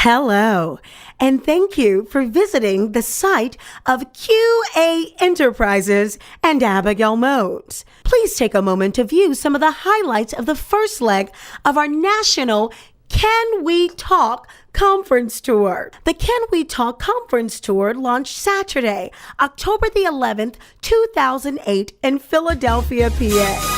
Hello, and thank you for visiting the site of QA Enterprises and Abigail Moats. Please take a moment to view some of the highlights of the first leg of our national Can We Talk Conference Tour. The Can We Talk Conference Tour launched Saturday, October the 11th, 2008 in Philadelphia, PA.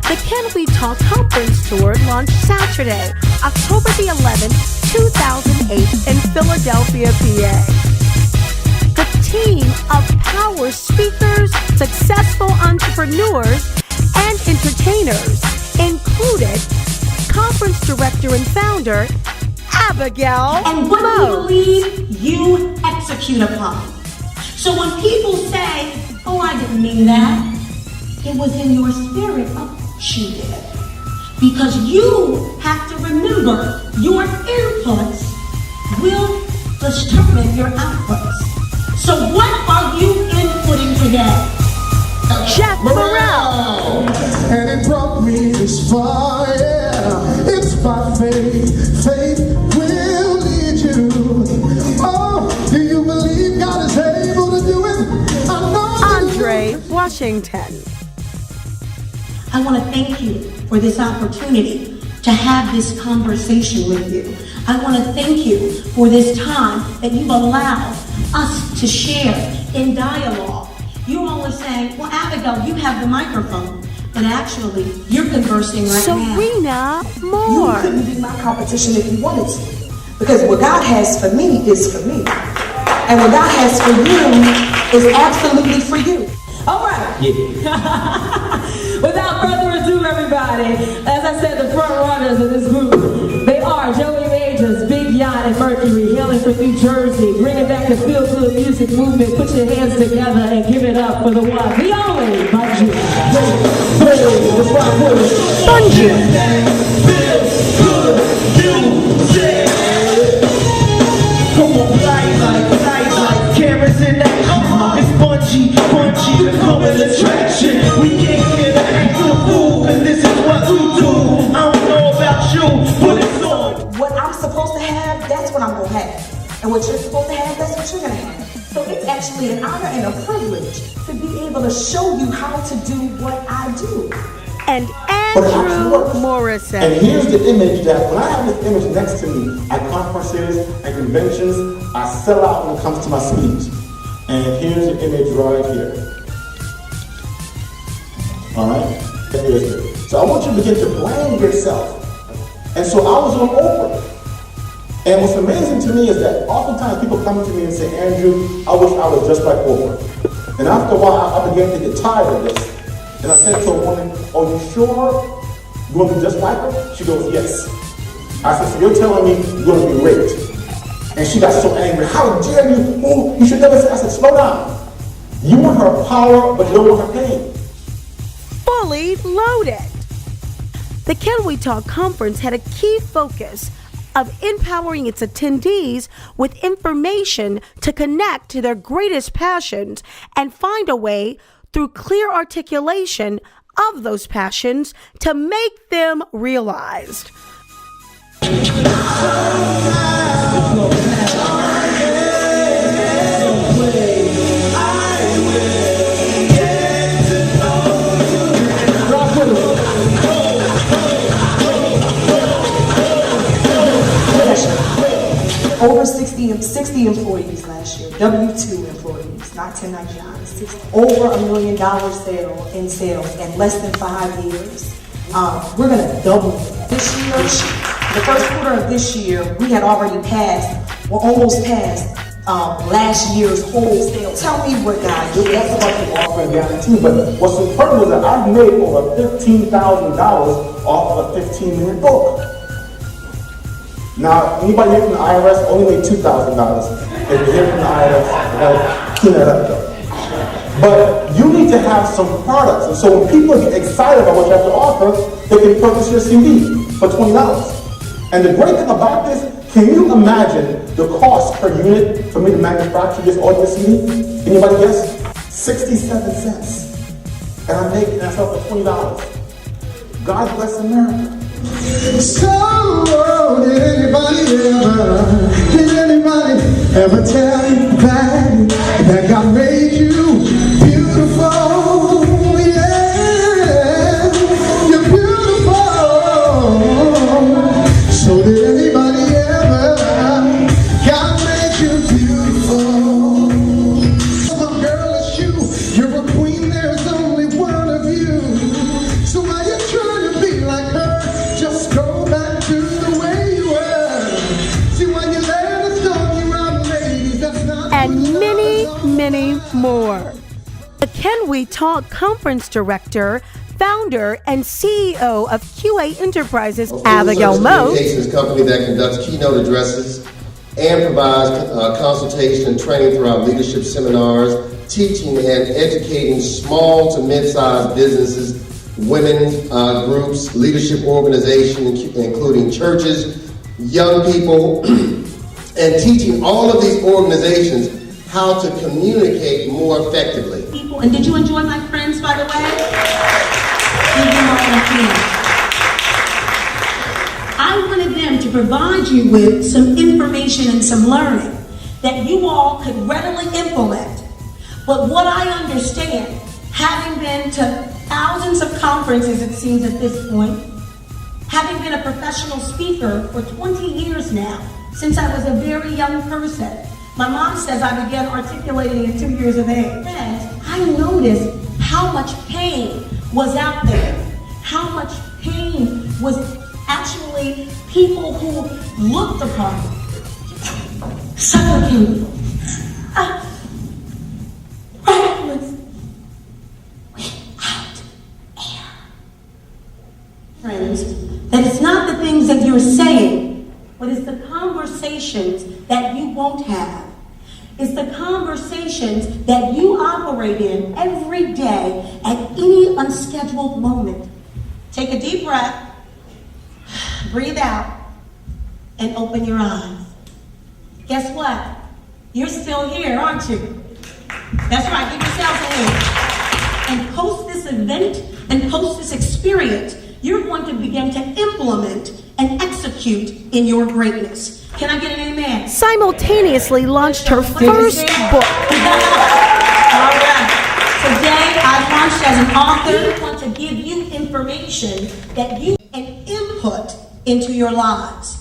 The Can We Talk Conference Tour launched Saturday, October the 11th, 2008 in Philadelphia, PA. The team of power speakers, successful entrepreneurs, and entertainers included conference director and founder, Abigail Moats. And what you believe, you execute upon. So when people say, oh, I didn't mean that, it was in your spirit. Oh, she did. Because you have to remember your inputs will determine your outputs. So what are you inputting today? Jeff Morrell. And it brought me this far, yeah. It's by faith. Faith will lead you. Oh, do you believe God is able to do it? I know. Andre Washington. I want to thank you for this opportunity to have this conversation with you. I want to thank you for this time that you've allowed us to share in dialogue. You're always saying, well, Abigail, you have the microphone, but actually, you're conversing right now. Sirena Moore. You couldn't be my competition if you wanted to. Because what God has for me is for me. And what God has for you is absolutely for you. All right. Yeah. Without further ado, everybody, as I said, the front runners of this group, they are Joey Majors, Big Yacht, and Mercury, hailing from New Jersey, bringing back the feel to the music movement. Put your hands together and give it up for the one, the only, Bungie. Come on, like cameras in that. It's Bungie, the common attraction. We can't get act to a fool, and this is what we do. I don't know about you, but it's on. What I'm supposed to have, that's what I'm going to have. And what you're supposed to have, that's what you're going to have. So it's actually an honor and a privilege to be able to show you how to do what I do. And Andrew Morrison. And here's the image that when I have this image next to me at conferences and conventions, I sell out when it comes to my speech. And here's the image right here. Alright? And here's it. So I want you to begin to blame yourself. And so I was on Oprah. And what's amazing to me is that oftentimes people come to me and say, Andrew, I wish I was just like Oprah. And after a while, I began to get tired of this. And I said to a woman, are you sure you want to be just like her? She goes, yes. I said, so you're telling me you're going to be raped? And she got so angry. How dare you? Oh, you should never say. I said, slow down. You want her power, but you don't want her pain. Fully loaded. The Can We Talk conference had a key focus of empowering its attendees with information to connect to their greatest passions and find a way through clear articulation of those passions to make them realized. Over 60 employees last year, W-2 employees, not 1099s. Over $1 million in sales in less than 5 years. We're going to double that. This year, the first quarter of this year, we had already passed, or almost passed, last year's whole sales. Tell me what God did. That's about the offer and guarantee. But what's important is that I've made over $15,000 off of a 15-minute book. Now, anybody here from the IRS only made $2,000. If you're here from the IRS, I gotta clean that up though. But you need to have some products. And so when people get excited about what you have to offer, they can purchase your CD for $20. And the great thing about this, can you imagine the cost per unit for me to manufacture this audio CD? Anybody guess? 67 cents. And I'm making myself for $20. God bless America. So, did anybody ever tell you that God made you beautiful? Yeah, you're beautiful. So did anybody ever, God made you beautiful? Some girl is you, you're a queen, there's only one of you. So why you trying to be like her? Just go back to the way you were. See, when you let us know you are ladies, that's not. And many more. The Can We Talk Conference Director, founder, and CEO of QA Enterprises, Abigail Moats. Communications company that conducts keynote addresses and provides consultation and training throughout leadership seminars, teaching and educating small to mid-sized businesses, women groups, leadership organizations, including churches, young people, and teaching all of these organizations how to communicate more effectively. People, and did you enjoy my friends, by the way? Give them all my friends. I wanted them to provide you with some information and some learning that you all could readily implement. But what I understand, having been to thousands of conferences, it seems at this point, having been a professional speaker for 20 years now, since I was a very young person. My mom says I began articulating at 2 years of age. I noticed how much pain was out there, how much pain was actually people who looked upon suffocating, breathless, without air. Friends, that it's not the things that you're saying, but it's the conversations that you won't have. It's the conversations that you operate in every day at any unscheduled moment. Take a deep breath, breathe out, and open your eyes. Guess what? You're still here, aren't you? That's right, give yourselves a hand. And post this event and post this experience, you're going to begin to implement and execute in your greatness. Can I get an amen? Simultaneously launched her first book. All right. Today, I launched as an author. I want to give you information that you can input into your lives.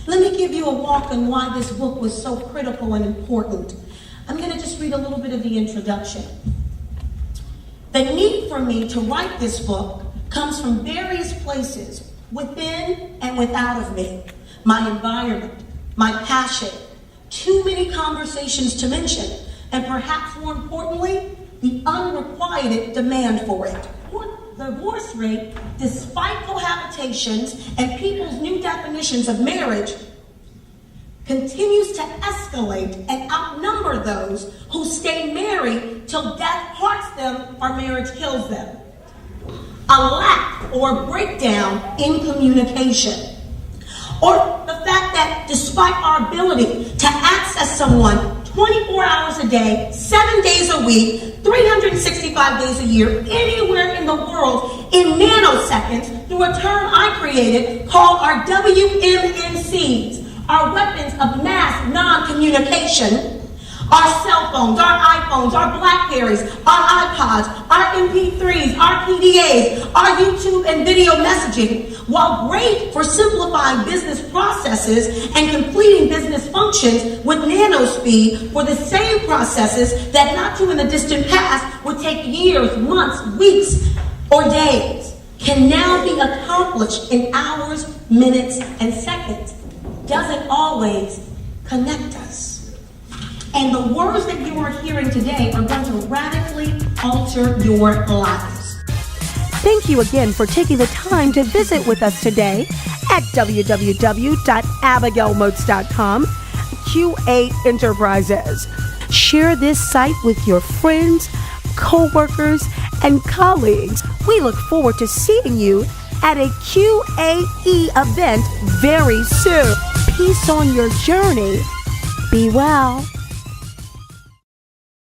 Let me give you a walk on why this book was so critical and important. I'm going to just read a little bit of the introduction. The need for me to write this book comes from various places, within and without of me. My environment, my passion, too many conversations to mention, and perhaps more importantly, the unrequited demand for it. The divorce rate, despite cohabitations and people's new definitions of marriage, continues to escalate and outnumber those who stay married till death parts them or marriage kills them. A lack or breakdown in communication. Or the fact that despite our ability to access someone 24 hours a day, 7 days a week, 365 days a year, anywhere in the world, in nanoseconds, through a term I created called our WMNCs, our weapons of mass non-communication. Our cell phones, our iPhones, our Blackberries, our iPods, our MP3s, our PDAs, our YouTube and video messaging, while great for simplifying business processes and completing business functions with nanospeed for the same processes that not too in the distant past would take years, months, weeks, or days, can now be accomplished in hours, minutes, and seconds. Doesn't always connect us. And the words that you are hearing today are going to radically alter your lives. Thank you again for taking the time to visit with us today at www.abigailmoats.com, QA Enterprises. Share this site with your friends, co-workers, and colleagues. We look forward to seeing you at a QAE event very soon. Peace on your journey Be well.